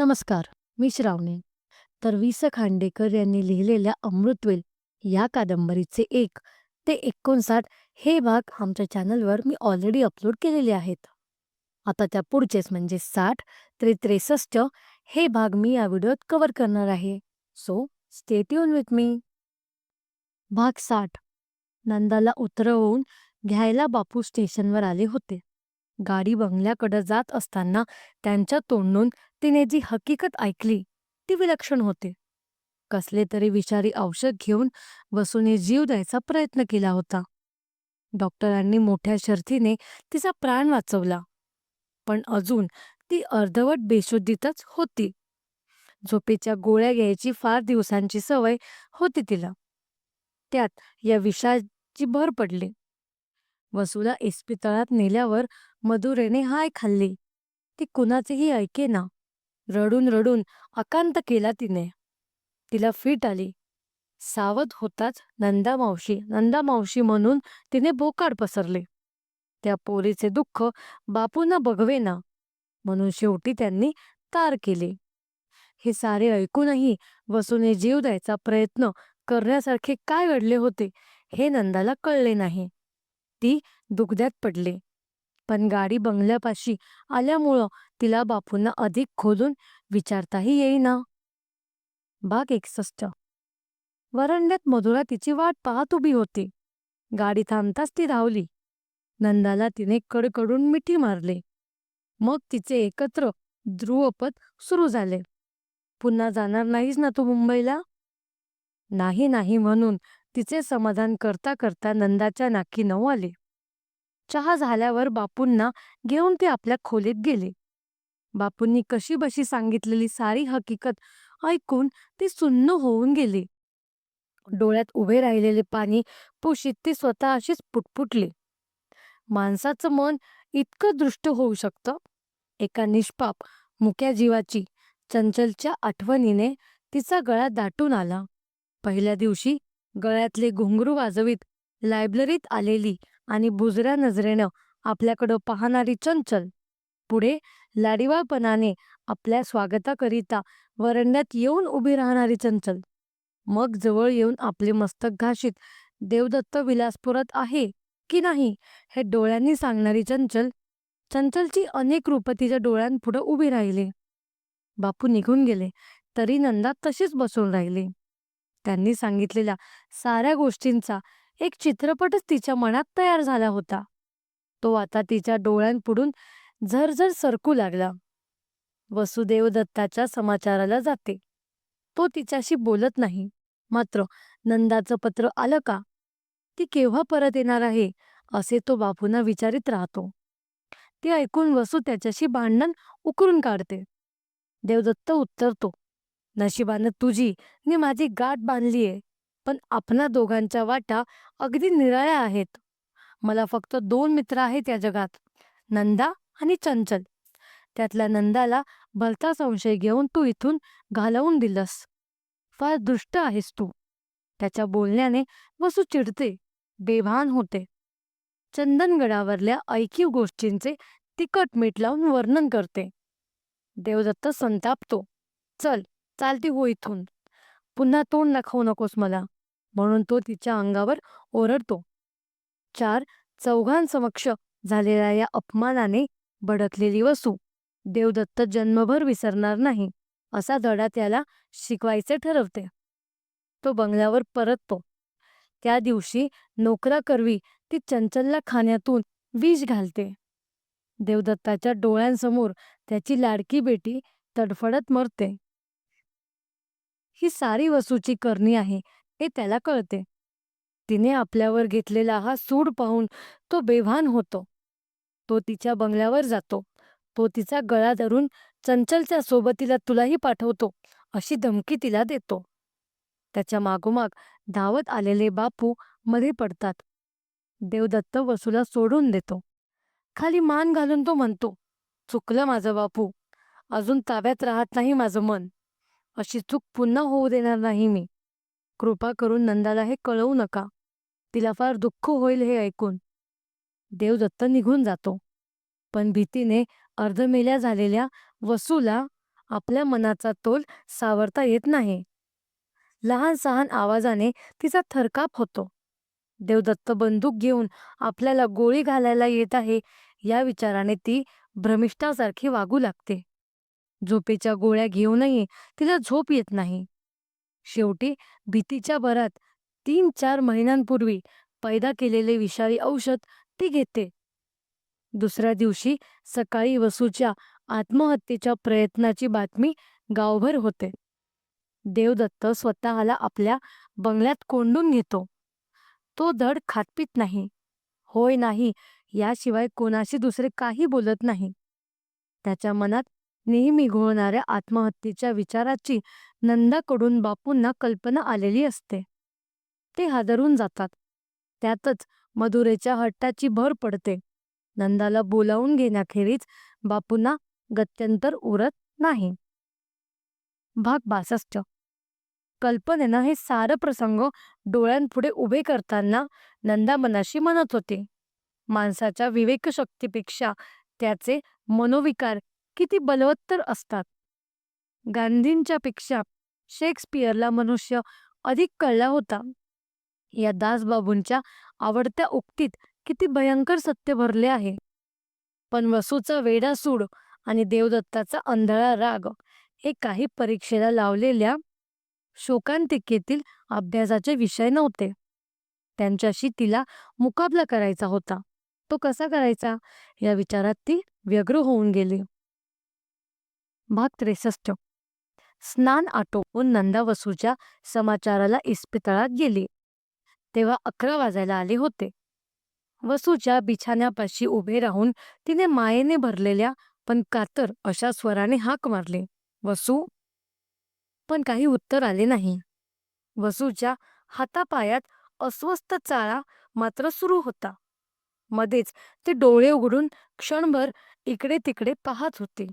नमस्कार, मी श्रावणी. तर वि. स. खांडेकर यांनी लिहिलेल्या अमृतवेल या कादंबरीचे 1 ते 59 हे भाग आमच्या चॅनलवर मी ऑलरेडी अपलोड केलेले आहेत. आता त्या पुढचेच म्हणजे 60 ते 63 हे भाग मी या व्हिडिओत कव्हर करणार आहे. So stay tune with me. भाग 60. नंदाला उतरवून घ्यायला बापू स्टेशनवर आले होते. गाडी बंगल्याकडे जात असताना त्यांच्या तोंडून तिने जी हकीकत ऐकली ती विलक्षण होती. कसले तरी विषारी औषध घेऊन वसूने जीव द्यायचा प्रयत्न केला होता. डॉक्टरांनी मोठ्या शर्थीने तिचा प्राण वाचवला, पण अजून ती अर्धवट बेशुद्धीतच होती. झोपेच्या गोळ्या घ्यायची फार दिवसांची सवय होती तिला. त्यात या विषाची भर पडली. वसूला इस्पितळात नेल्यावर मधुरेने हाय खाल्ली. ती कुणाचेही ऐकेना. रडून रडून अकांत केला तिने. तिला फीट आली. सावध होताच नंदा मावशी म्हणून तिने बोकाड पसरले. त्या पोरीचे दुःख बापूंना बघवेना, म्हणून शेवटी त्यांनी तार केले. हे सारे ऐकूनही वसूने जीव द्यायचा प्रयत्न करण्यासारखे काय घडले होते हे नंदाला कळले नाही. ती दुग्ध्यात पडले. पण गाडी बंगल्यापाशी आल्यामुळं तिला बापूंना अधिक खोलून विचारताही येईना. भाग 61. वरांड्यात मधुरा तिची वाट पाहत उभी होती. गाडी थांबताच ती धावली. नंदाला तिने कडकडून मिठी मारले. मग तिचे एकत्र ध्रुवपद सुरू झाले. पुन्हा जाणार नाहीस ना तू मुंबईला? नाही नाही म्हणून तिचे समाधान करता करता नंदाच्या नाकी नऊ आले. चहा झाल्यावर बापूंना घेऊन ते आपल्या खोलीत गेले. बापूंनी कशीबशी सांगितलेली सारी हकीकत ऐकून ते सुन्न होऊन गेले. डोळ्यात उभे राहिलेले पाणी पुशीत ते स्वतः अशीच पुटपुटले. माणसाचं मन इतकं दृष्ट होऊ शकतं? एका निष्पाप मुक्या जीवाची चंचलच्या आठवणीने तिचा गळा दाटून आला. पहिल्या दिवशी गळ्यातले घुंगरू वाजवीत लायब्ररीत आलेली आणि बुजऱ्या नजरेनं आपल्याकडं पाहणारी चंचल, पुढे लाडिवापणाने आपल्या स्वागताकरिता वरंड्यात येऊन उभी राहणारी चंचल, मग जवळ येऊन आपले मस्तक घाशीत देवदत्त विलासपुरात आहे की नाही हे डोळ्यांनी सांगणारी चंचल. चंचलची अनेक रूपं तिच्या डोळ्यांपुढं उभी राहिली. बापू निघून गेले तरी नंदा तशीच बसून राहिली. त्यांनी सांगितलेल्या साऱ्या गोष्टींचा एक चित्रपटच तिच्या मनात तयार झाला होता. तो आता तिच्या डोळ्यांपुढून झरझर सरकू लागला. वसुदेव दत्ताच्या समाचाराला जाते. तो तिच्याशी बोलत नाही. मात्र नंदाचं पत्र आलं का? ती केव्हा परत येणार आहे असे तो बापूंना विचारित राहतो. ते ऐकून वसू त्याच्याशी भांडण उकरून काढते. देवदत्त उत्तरतो, नशिबानं तुझी नि माझी गाठ बांधलीये, पण आपणा दोघांच्या वाटा अगदी निराळ्या आहेत. मला फक्त 2 मित्र आहेत या जगात, नंदा आणि चंचल. त्यातल्या नंदाला भलता संशय घेऊन तू इथून घालवून दिलंस. फार दुष्ट आहेस तू. त्याच्या बोलण्याने वसू चिडते, बेभान होते. चंदनगडावरल्या ऐकीव गोष्टींचे तिखट मीठ लावून वर्णन करते. देवदत्त संतापतो, चल चालती हो इथून. पुन्हा तोंड दाखवू नकोस मला, म्हणून तो तिच्या अंगावर ओरडतो. 4-4 झालेल्या या अपमानाने भडकलेली वसू देवदत्त जन्मभर विसरणार नाही असा धडा त्याला शिकवायचे ठरवते. तो बंगल्यावर परततो. त्या दिवशी नोकराकरवी ती चंचलला खाण्यातून विष घालते. देवदत्ताच्या डोळ्यांसमोर त्याची लाडकी बेटी तडफडत मरते. ही सारी वसूची करणी आहे हे त्याला कळते. तिने आपल्यावर घेतलेला हा सूड पाहून तो बेभान होतो. तो तिच्या बंगल्यावर जातो. तो तिचा गळा धरून चंचलच्या सोबतीला तुलाही पाठवतो अशी धमकी तिला देतो. त्याच्या मागोमाग धावत आलेले बापू मध्ये पडतात. देवदत्त वसूला सोडून देतो. खाली मान घालून तो म्हणतो, चुकलं माझं बापू, अजून ताब्यात राहत नाही माझं मन. अशी चूक पुन्हा होऊ देणार नाही मी. कृपा करून नंदाला हे कळवू नका. तिला फार दुःख होईल हे ऐकून. देवदत्त निघून जातो. पण भीतीने अर्धमेल्या झालेल्या वसूला आपल्या मनाचा तोल सावरता येत नाही. लहान सहान आवाजाने तिचा थरकाप होतो. देवदत्त बंदूक घेऊन आपल्याला गोळी घालायला येत आहे या विचाराने ती भ्रमिष्ठासारखी वागू लागते. झोपेच्या गोळ्या घेऊनही तिला झोप येत नाही. शेवटी भीतीच्या भरात 3-4 महिन्यांपूर्वी पैदा केलेले विषारी औषध ती घेते. दुसऱ्या दिवशी सकाळी वसूच्या आत्महत्येच्या प्रयत्नाची बातमी गावभर होते. देवदत्त स्वतःला आपल्या बंगल्यात कोंडून घेतो. तो धड खातपीत नाही, होय नाही याशिवाय कोणाशी दुसरे काही बोलत नाही. त्याच्या मनात नेहमी घोळणाऱ्या आत्महत्येच्या विचाराची नंदाकडून बापूंना कल्पना आलेली असते. ते हादरून जातात. त्यातच मधुरेच्या हट्टाची भर पडते. नंदाला बोलावून घेण्याखेरीज बापूंना गत्यंतर उरत नाही. भाग 62. कल्पनेनं हे सारं प्रसंग डोळ्यांपुढे उभे करताना नंदा मनाशी म्हणत होती, माणसाच्या विवेकशक्तीपेक्षा त्याचे मनोविकार किती बलवत्तर असतात. गांधींच्या पेक्षा शेक्सपियरला मनुष्य अधिक कळला होता. या दासबाबूंच्या आवडत्या उक्तीत किती भयंकर सत्य भरले आहे. पण वसूचा वेडासूड आणि देवदत्ताचा अंधळा राग हे काही परीक्षेला लावलेल्या शोकांतिकेतील अभ्यासाचे विषय नव्हते. त्यांच्याशी तिला मुकाबला करायचा होता. तो कसा करायचा या विचारात ती व्यग्र होऊन गेली. भाग 63. स्नान आटोपून नंदा वसूच्या समाचाराला इस्पितळात गेली. तेव्हा 11 वाजायला आले होते. वसूच्या बिछाण्यापाशी उभे राहून तिने मायेने भरलेल्या पण कातर अशा स्वराने हाक मारली, वसू. पण काही उत्तर आले नाही. वसूच्या हातापायात अस्वस्थ चाळा मात्र सुरू होता. मध्येच ते डोळे उघडून क्षणभर इकडे तिकडे पाहत होते.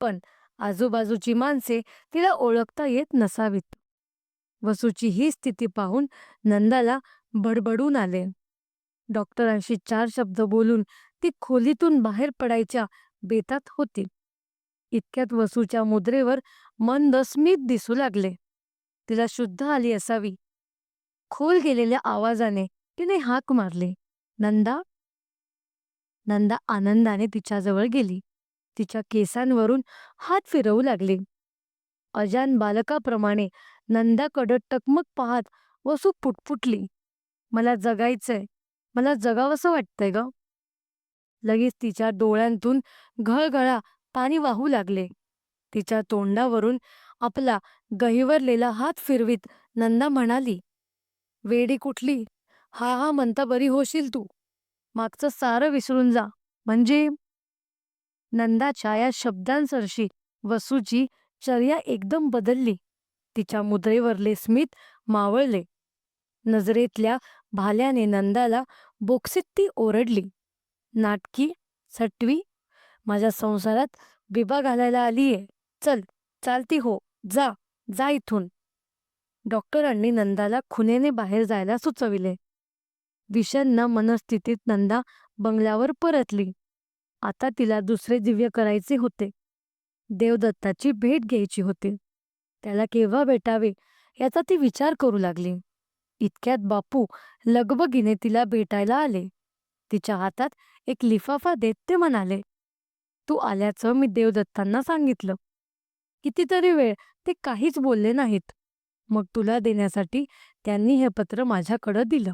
पण आजूबाजूची माणसे तिला ओळखता येत नसावीत. वसूची ही स्थिती पाहून नंदाला बडबडून आले. डॉक्टरांशी 4 शब्द बोलून ती खोलीतून बाहेर पडायच्या बेतात होती. इतक्यात वसूच्या मुद्रेवर मंद स्मित दिसू लागले. तिला शुद्ध आली असावी. खोल गेलेल्या आवाजाने तिने हाक मारली, नंदा. नंदा आनंदाने तिच्याजवळ गेली. तिच्या केसांवरून हात फिरवू लागली. अजान बालकाप्रमाणे नंदाकडं टकमक पाहत वसू पुटपुटली, मला जगायचंय, मला जगावंसं वाटतंय ग. लगेच तिच्या डोळ्यांतून घळघळा पाणी वाहू लागले. तिच्या तोंडावरून आपला गहिवरलेला हात फिरवीत नंदा म्हणाली, वेडी कुठली, हा हा म्हणता बरी होशील तू. मागचं सारं विसरून जा. म्हणजे नंदाच्या या शब्दांसरशी वसूची चर्या एकदम बदलली. तिच्या मुद्रेवरले स्मित मावळले. नजरेतल्या भाल्याने नंदाला बोक्सीत ती ओरडली, नाटकी, सटवी, माझ्या संसारात बिबा घालायला आलीये. चल, चालती हो, जा, जा इथून. डॉक्टरांनी नंदाला खुनेने बाहेर जायला सुचविले. विषण्ण मनस्थितीत नंदा बंगल्यावर परतली. आता तिला दुसरे दिव्य करायचे होते. देवदत्ताची भेट घ्यायची होती. त्याला केव्हा भेटावे याचा ती विचार करू लागली. इतक्यात बापू लगबगीने तिला भेटायला आले. तिच्या हातात एक लिफाफा देत ते म्हणाले, तू आल्याचं मी देवदत्तांना सांगितलं. कितीतरी वेळ ते काहीच बोलले नाहीत. मग तुला देण्यासाठी त्यांनी हे पत्र माझ्याकडं दिलं.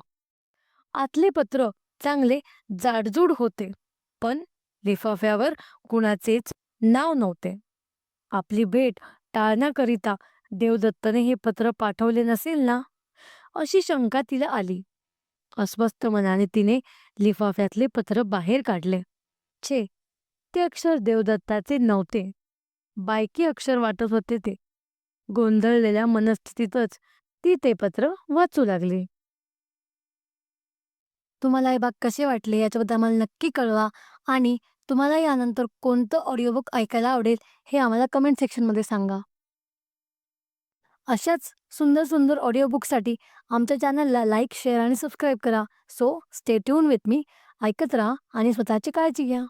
आतले पत्र चांगले जाडजूड होते, पण लिफाफ्यावर कुणाचेच नाव नव्हते. आपली भेट टाळण्याकरिता देवदत्तने हे पत्र पाठवले नसेल ना, अशी शंका तिला आली. अस्वस्थ मनाने तिने लिफाफ्यातले पत्र बाहेर काढले. छे, ते अक्षर देवदत्ताचे नव्हते. बायकी अक्षर वाटत होते ते. गोंधळलेल्या मनस्थितीतच ती ते पत्र वाचू लागली. तुम्हाला हे भाग कसे वाटले याच्याबद्दल आम्हाला नक्की कळवा आणि तुम्हाला यानंतर कोणतं ऑडिओबुक ऐकायला आवडेल हे आम्हाला कमेंट सेक्शनमध्ये सांगा. अशाच सुंदर सुंदर ऑडिओबुकसाठी आमच्या चॅनलला लाईक, शेअर आणि सबस्क्राईब करा. So stay tune with me. ऐकत राहा आणि स्वतःची काळजी घ्या.